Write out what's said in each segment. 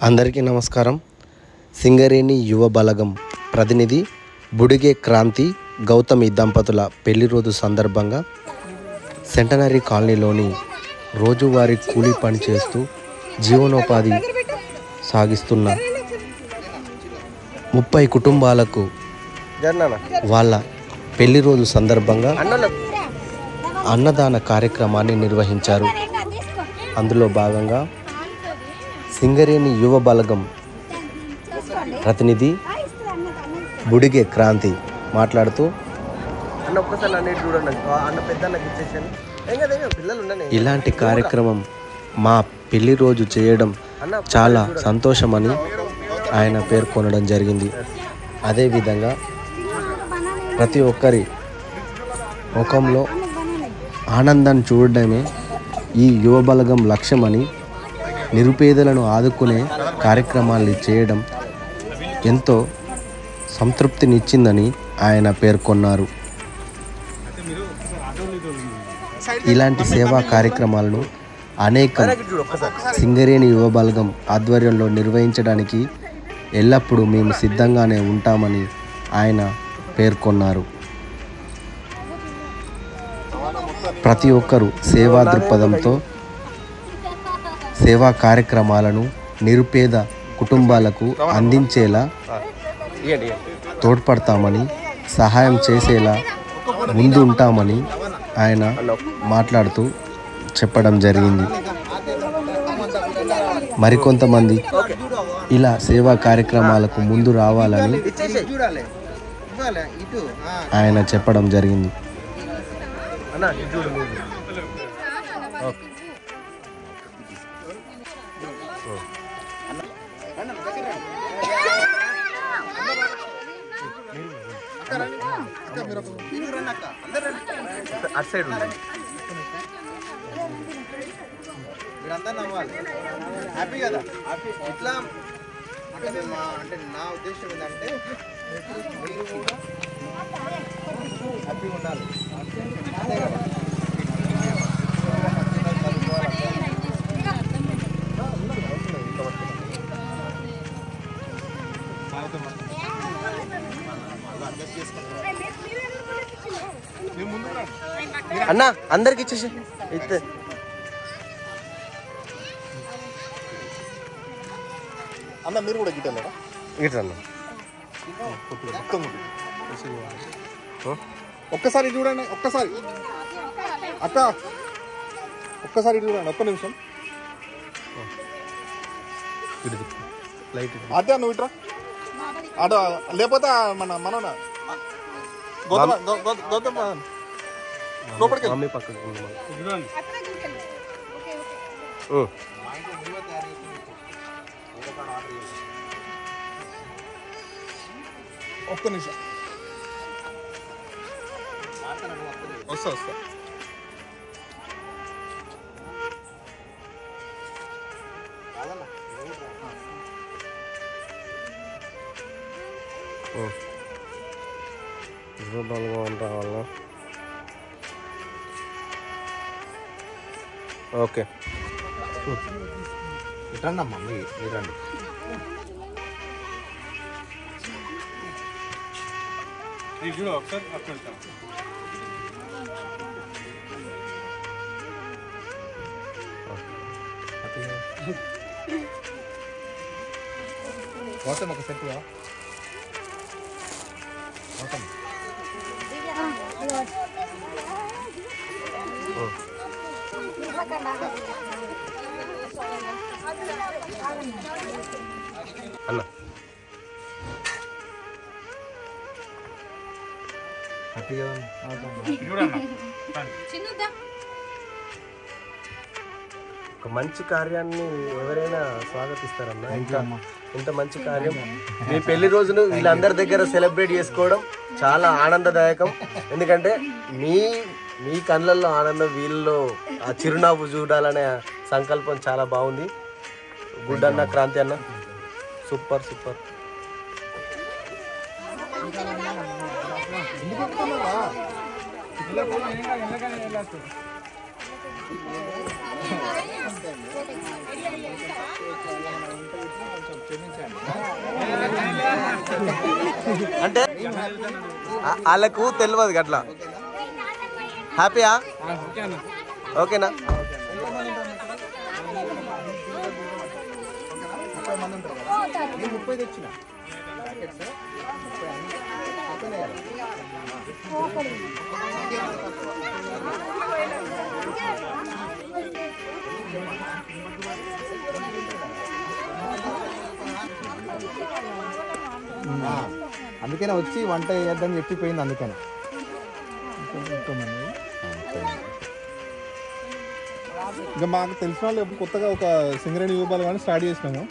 అందరికీ నమస్కారం. సింగరేణి యువ బలగం ప్రతినిధి బుడిగే క్రాంతి గౌతమి దంపతుల పెళ్లి రోజు సందర్భంగా సెంటనరీ కాలనీలోని రోజువారీ కూలీ పని చేస్తూ జీవనోపాధి సాగిస్తున్న 30 కుటుంబాలకు వాళ్ళ పెళ్లి రోజు సందర్భంగా అన్నదాన కార్యక్రమాన్ని నిర్వహించారు. అందులో భాగంగా సింగరేణి యువ బలగం ప్రతినిధి బుడిగే క్రాంతి మాట్లాడుతూ ఇలాంటి కార్యక్రమం మా పెళ్లి రోజు చేయడం చాలా సంతోషమని ఆయన పేర్కొనడం జరిగింది. అదేవిధంగా ప్రతి ఒక్కరి ముఖంలో ఆనందాన్ని చూడడమే ఈ యువ బలగం లక్ష్యమని, నిరుపేదలను ఆదుకునే కార్యక్రమాలు చేయడం ఎంతో సంతృప్తినిచ్చిందని ఆయన పేర్కొన్నారు. ఇలాంటి సేవా కార్యక్రమాలను అనేక సింగరేణి యువ బలగం ఆధ్వర్యంలో నిర్వహించడానికి ఎల్లప్పుడూ మేము సిద్ధంగానే ఉంటామని ఆయన పేర్కొన్నారు. ప్రతి ఒక్కరూ సేవా దృక్పథంతో సేవా కార్యక్రమాలను నిరుపేద కుటుంబాలకు అందించేలా తోడ్పడతామని, సహాయం చేసేలా ముందు ఉంటామని ఆయన మాట్లాడుతూ చెప్పడం జరిగింది. మరికొంతమంది ఇలా సేవా కార్యక్రమాలకు ముందు రావాలని ఆయన చెప్పడం జరిగింది. అటు సైడ్ ఉంది. మీరంతా నవ్వాలి. హ్యాపీ కదా? ఇట్లా అంటే నా ఉద్దేశం ఏంటంటే మీరు కూడా హ్యాపీగా ఉండాలి. అంతే కదా? అన్న అందరికి ఇచ్చేసి ఇస్తే అన్న మీరు కూడా గిట్టలేరా? గిట్టన్న ఒక్కసారి చూడండి, ఒక్కసారి అక్క ఒక్కసారి చూడండి, ఒక్క నిమిషం. అదే నువ్వు ఇట్రా అట, లేకపోతే మన గౌతమ్ లోపలికి ఒక్క నిమిషం వస్తా. రావాలా? ఓకే రండి అమ్మా, మీరు రండి. గౌతమ్ ఒక సెట్ గౌతమ్ అన్న ఒక మంచి కార్యాన్ని ఎవరైనా స్వాగతిస్తారన్నా. ఇంత మంచి కార్యం మీ పెళ్లి రోజును వీళ్ళందరి దగ్గర సెలబ్రేట్ చేసుకోవడం చాలా ఆనందదాయకం. ఎందుకంటే మీ కళ్ళల్లో ఆనందం, వీళ్ళలో ఆ చిరునవ్వు చూడాలనే సంకల్పం చాలా బాగుంది. గుడ్ అన్న, క్రాంతి అన్న, సూపర్. అంటే వాళ్ళకు తెలియదు అట్లా. హ్యాపీయా? ఓకేనా? అందుకనే వచ్చి వంట చేద్దాం చెప్పిపోయింది. అందుకని ఇంకా మాకు తెలిసిన వాళ్ళు కొత్తగా ఒక సింగరేణి యూబాలు కానీ స్టార్ట్ చేసినాము.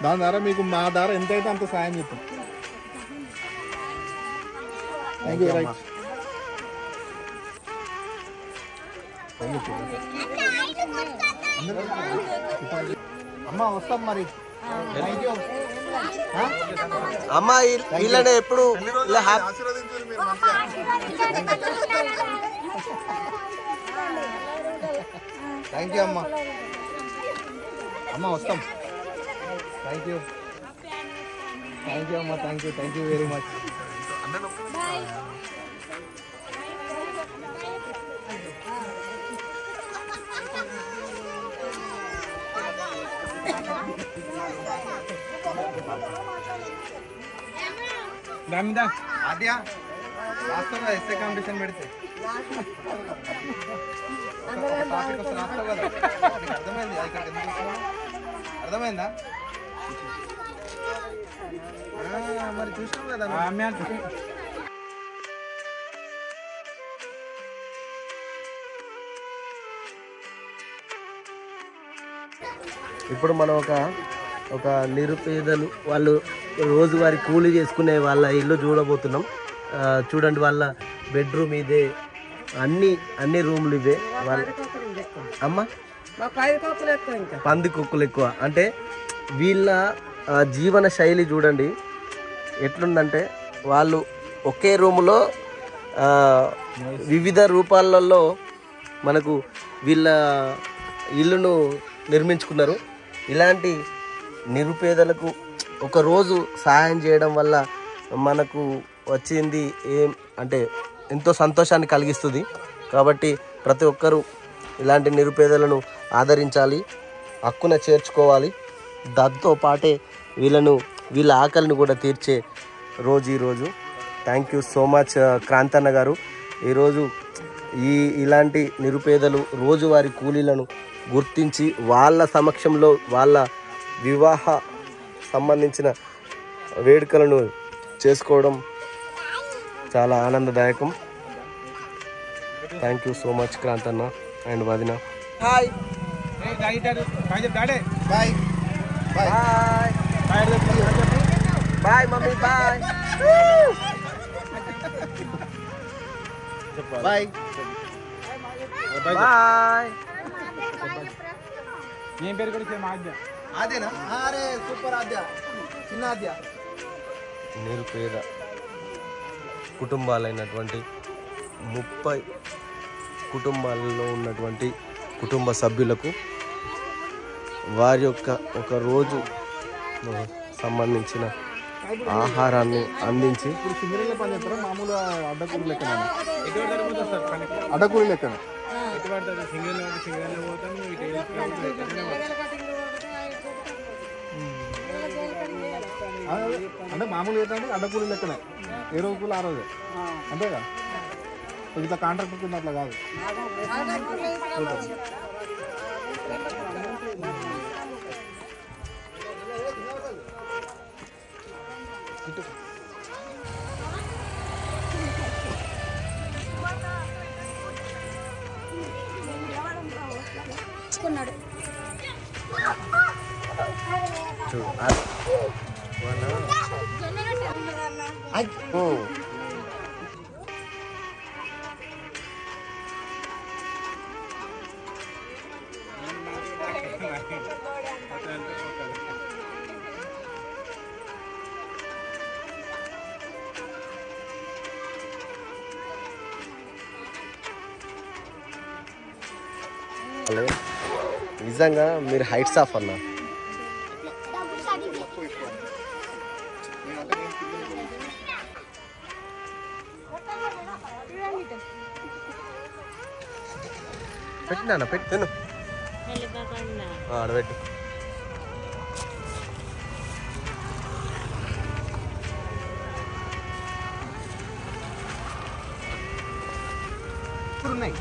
దాని ద్వారా మీకు మా ద్వారా ఎంతైతే అంత సాయం చేస్తాం. Thank you. రైట్, అమ్మ వస్తాం మరి. థ్యాంక్ యూ అమ్మ. వీళ్ళనే ఎప్పుడు థ్యాంక్ యూ అమ్మ. అమ్మ వస్తాం. Thank you. థ్యాంక్ యూ అమ్మ. Thank you very much. S A competition పెడితే రాస్తావు కదా, అర్థమైంది? అర్థమైందా? మరి చూసినావు కదా. ఇప్పుడు మనం ఒక నిరుపేదలు వాళ్ళు రోజువారి కూలీ చేసుకునే వాళ్ళ ఇల్లు చూడబోతున్నాం. చూడండి, వాళ్ళ బెడ్రూమ్ ఇదే, అన్ని రూమ్లు ఇవే. వాళ్ళ అమ్మ పంది కుక్కలు ఎక్కువ. అంటే వీళ్ళ జీవన శైలి చూడండి ఎట్లుందంటే, వాళ్ళు ఒకే రూములో వివిధ రూపాలలో మనకు వీళ్ళ ఇల్లును నిర్మించుకున్నారు. ఇలాంటి నిరుపేదలకు ఒకరోజు సహాయం చేయడం వల్ల మనకు వచ్చింది ఏం అంటే ఎంతో సంతోషాన్ని కలిగిస్తుంది. కాబట్టి ప్రతి ఒక్కరూ ఇలాంటి నిరుపేదలను ఆదరించాలి, హక్కున చేర్చుకోవాలి. దాంతో పాటే వీళ్ళ ఆకలిని కూడా తీర్చే రోజు ఈరోజు. థ్యాంక్ యూ సో మచ్ క్రాంతన్న గారు. ఈరోజు ఇలాంటి నిరుపేదలు రోజువారి కూలీలను గుర్తించి వాళ్ళ సమక్షంలో వాళ్ళ వివాహ సంబంధించిన వేడుకలను చేసుకోవడం చాలా ఆనందదాయకం. థ్యాంక్ యూ సో మచ్ క్రాంతన్న అండ్ వదిన. Hi bye bye mummy. Bye bye bye. ఏం పేరు కూడా సేమ్ ఆద్య. అదేనా? అరే సూపర్ ఆద్య, చిన్న ఆద్య. నిరుపేద కుటుంబాలైనటువంటి 30 కుటుంబాలలో ఉన్నటువంటి కుటుంబ సభ్యులకు వారి యొక్క ఒక రోజు సంబంధించిన ఆహారాన్ని అందించి ఇప్పుడు సింగరేణిలో పని చేస్తారా? మామూలు అడ్డకూలి లెక్కన? అడ్డకూలి లెక్కన అంటే మామూలు ఏంటంటే అడ్డకూలి లెక్కనే, ఏ రోజు కూలి ఆ రోజే, అంతేగా? ఇట్లా కాంట్రాక్ట్ కింద అట్లా కాదు. నిజంగా మీరు హైట్స్ ఆఫ్ అన్న. పెట్టినా పెట్టి తిను ఆడబెట్టు. ఉన్నాయి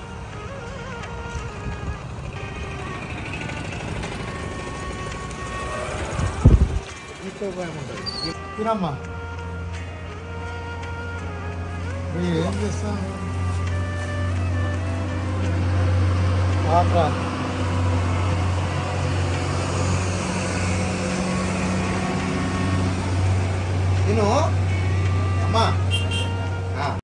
తినమ్మా ఏం చేస్తాను నేను